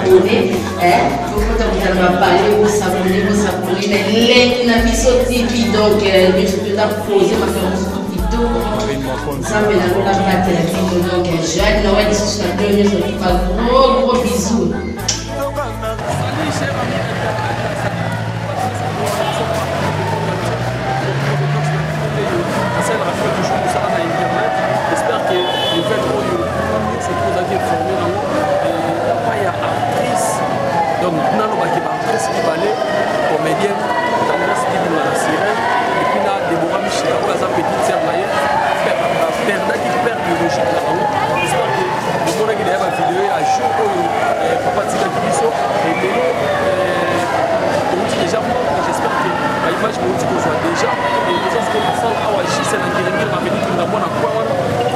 s'abonner. Vous pouvez parler, vous s'abonner, mais les navigations TV, donc, je peux poser ma vidéo. Ça me l'a pas téléphone, donc, Jeanne, Noël, je suis gros bisous. J'espère que les nouvelles se posent à dire formées dans il y a actrice, donc nous qui actrice qui va aller, comédienne, tendance qui dit la sirène, et puis là, Déborah Michel, la petite sœur là, Perda qui perd biologique là-haut. J'espère que le monde qui a une vidéo à jour, Papa Tika Kibiso, et Lélo, déjà mort, j'espère que l'image que soit déjà, et nous avons fait la salle à Waji, c'est l'intérieur, ma venue qui a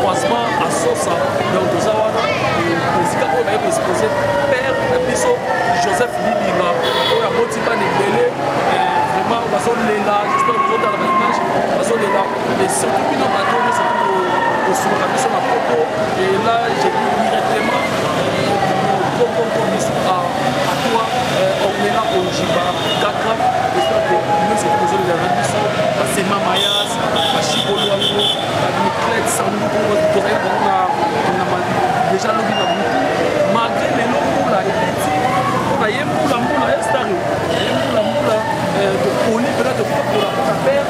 croisement à Sosa, donc nous avons exposé Père Bisso Joseph Lilinga, où la motiva n'est belé, vraiment, on va s'en là, j'espère que vous avez la image, on va s'en là, et surtout, nous avons au souverain de son propos, et là, j'ai dit directement, à toi, on est là au Jiba, Dakar, j'espère que nous sommes posés les renditions, à Sema Mayas, à Chiboluango, à Niclette, Sandou, on a déjà le bilan. Malgré les locaux, on a eu la moula, de poli, peut-être pour la paire,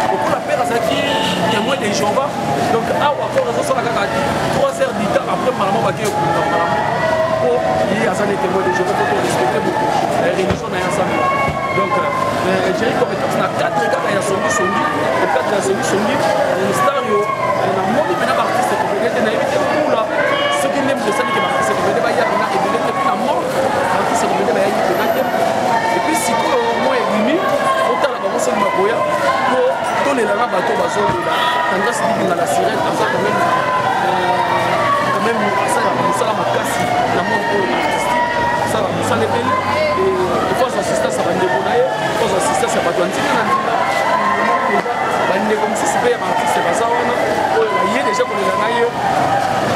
pour la paire, ça qui est moins de Jéhovah. Donc, à Wakor, ça a 3 heures du temps après, maman va dire pour il y a des témoins de Jéhovah, pour respecter beaucoup. La religion n'a rien ça. Donc, j'ai eu comme étant 4 gars qui sont mis, au 4 gars sont mis, le stario, on a monté maintenant l'artiste qui veut être naïf, ceux qui n'aiment de ça, qui l'artiste qui veut être naïf, et puis la mort, l'artiste qui veut être naïf, et puis si au moins limite, autant la balance de Magoya, pour tous les lana bateaux, tendance à la sirène, quand même, ça la macasse, la mort artistique, ça la moussa les belles, et force assistance à Bandebonaye, force assistance à Badouantique, bande comme si c'était un artiste bazawana il y a déjà qu'on est là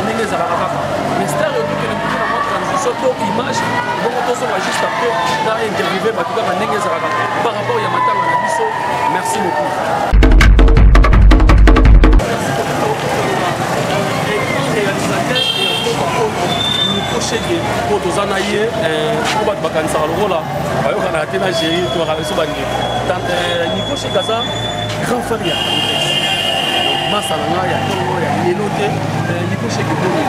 ndenge ezalaka kaka mais stéréo tout que nous avons transition to image bon on va juste après dans interviewer bato kaka ndenge ezalaka par rapport ya matanga na biso merci beaucoup. Nicochege po tozana ye po bato bakanisaka lokola bayokana te na géri to bakabiso bande Nicochege aza grand frère ya masala nga ya tongo ya lelo te Nicochege boye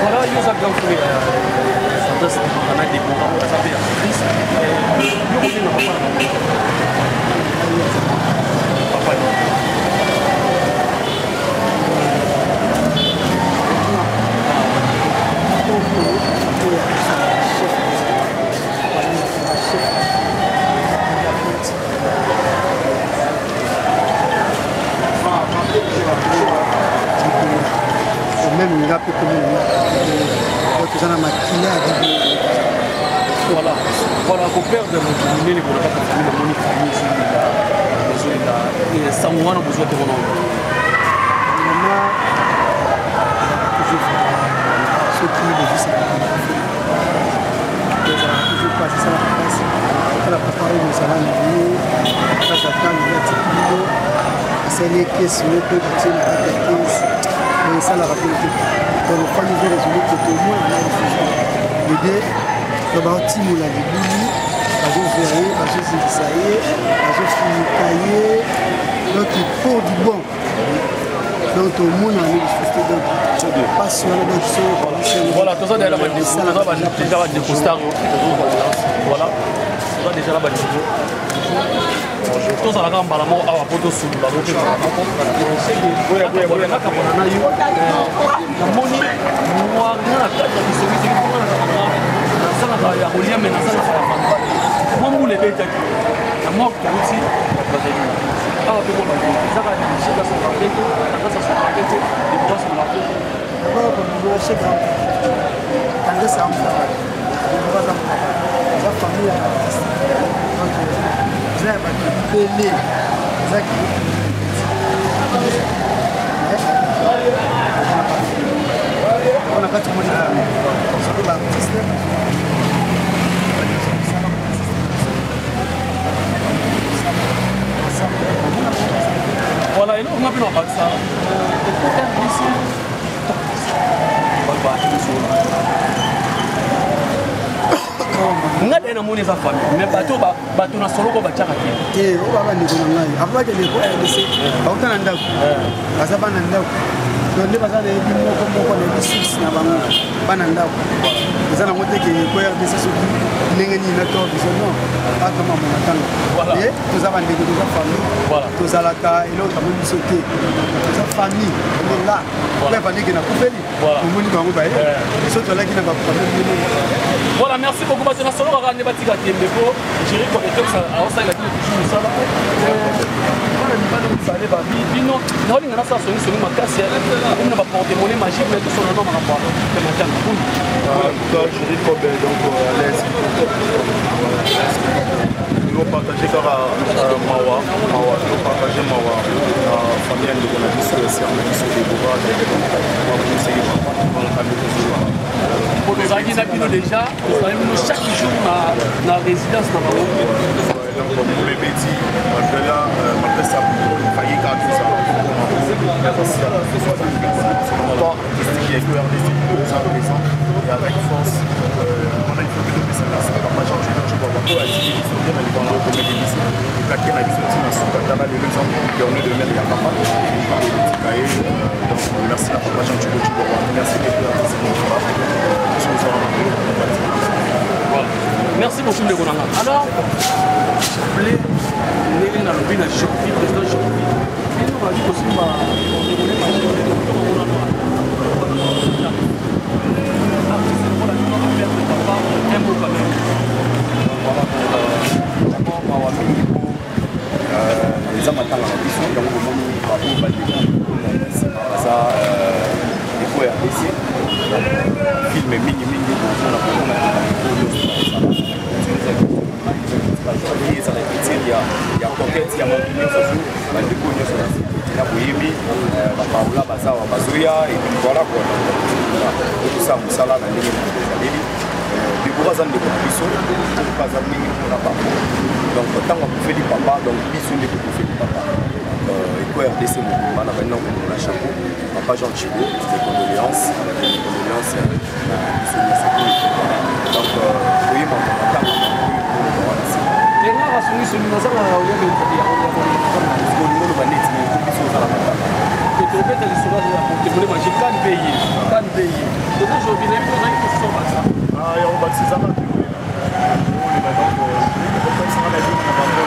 voilà yoza grand frère santas ana Déborah on ça fait actrice yo ko na papa même il a peu comme donc ils ont maquillé voilà pour perdre le monde pour pas famille le monde famille et sans moi on a besoin de mon ceux qui le vivent toujours passer ça la place pour la préparer nous allons aller à Dakar il y a Tipino c'est les caisses le peu de tiens à la caisse et ça la rappelle donc le fan de résolu que tout le monde a l'idée de bâtir la libye à vous verrer à vous essayer à vous finir donc il faut du bon donc tout le monde a mis donc passion donc voilà tout ça déjà là-bas déjà des costards voilà ça déjà là-bas tous à la gamme à la mort à poto sous la route la moni moi na kata bisobi na sana ba ya rolia mais na sana fa moi moule beta la mort qui ah pe bon ça va c'est ça ça va être ça ça va être des boss sur la route d'abord comme nous chez grand quand ça on va ça famille donc vous avez pas On n'a pas tout le monde surtout l'artiste. Voilà, et là, on a vu dans ça. nga dena moni eza famille mais bato na solo ko batiaka te o baba ndeko na ngai akobakende ko RDC bauta na ndako baza bana ndako nde baza na yebi moko na yebi source na bango bana ndako eza nango teke ko RDC soki ndenge nini na to biso non akama mona tanga ye toza bandeko toza famille tozalaka eloko tamoni biso te toza famille ola po ebandeke na kupeli omoni bango baye so tolaki na bafamille. Voilà, merci beaucoup. Parce que nous avons un débat qui est beau. J'ai dit que nous avons un débat nous avons partagé Mawa, nous partagé Mawa, famille de Gonadis, Sernalis, Déborah, nous avons déjà, chaque jour dans la résidence. Les petits, malgré ça, il faillit garder tout ça. Il y a eu et avec force, on a une fois que ça passe. Moi, j'ai envie de voir quoi à dire. Il faut bien aller voir le mécanisme. Le paquet n'a pas sorti dans son canal de l'exemple. Il y a un de mer, il y a pas mal. Donc, merci à papa Jean Thibault. Merci merci beaucoup de vous. Alors, s'il vous plaît, nous avons le président Jokovi. Et nous avons aussi les amateurs de la mission, il y a un moment où film mingi ya coquette ya mabini sosu bandeko nyonso na boyebi bapaola bazawa bazoya et puis voilà quoi okusa mosala na ndenge ezaleli Déborah aza ndeko na biso aza ndenge mpona papa donc ntango akufeli papa donc biso ndeko kofeli papa eko RDC mobimba na bana komona chapeau papa Jean Thibault des condoléances na biso nyonso donc koyeba ntango lenga basungi soni nazala oyebe kolingo loba neti biso ozala matanga ketobeta lisoba ya kotemole maji kan peye toza jobi na biso ozali kososo basa ya obakisizaka oleba donc opesanga na bino na bango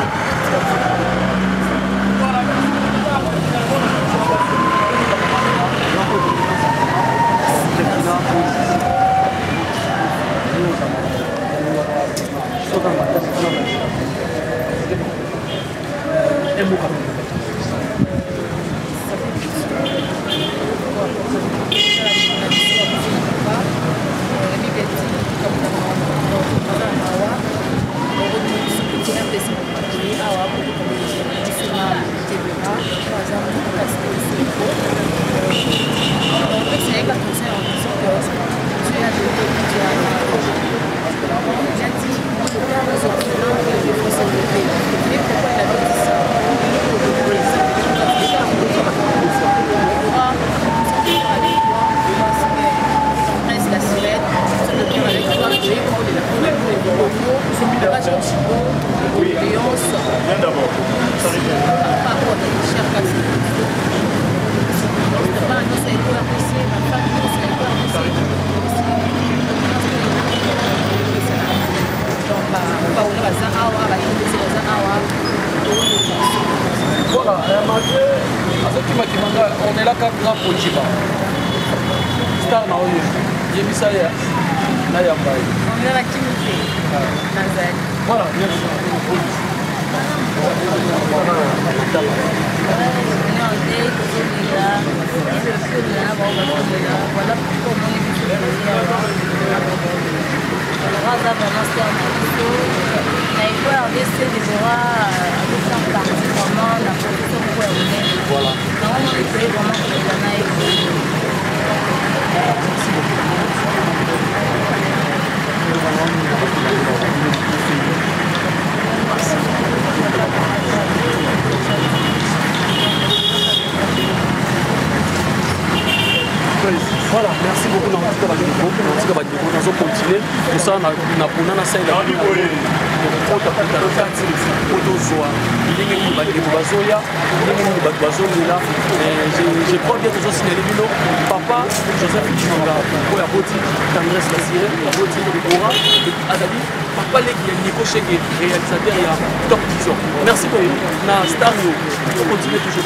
on est là quand grand Ponjiba. Star na oyo. Yebisa ya na ya mbaye. On est là qui nous fait. Nazari. Voilà, merci. Voilà pourquoi on est école RDC Déborah faire partie vraiment de la profession pour la monnaie. Voilà. Normalement, on essaye vraiment que les gens aillent. Merci voilà, merci beaucoup. Nous allons continuer. Pour ça, nous avons essayé de je crois bien que ce papa Joseph Kichanga, pour la beauté, Tendresse Lassiré, la beauté de Bora, Adali, papa qui est Nico Chegué, réalisateur, il y a Top 10 ans. Merci beaucoup. Na Star New, on continue toujours.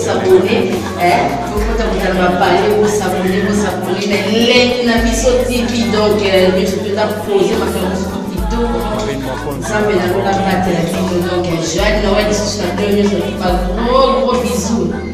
S'abonner, vous s'abonner, mais la biso TV, donc je peux poser ma vidéo. Ça me donne la donc jeune Noël, gros bisous.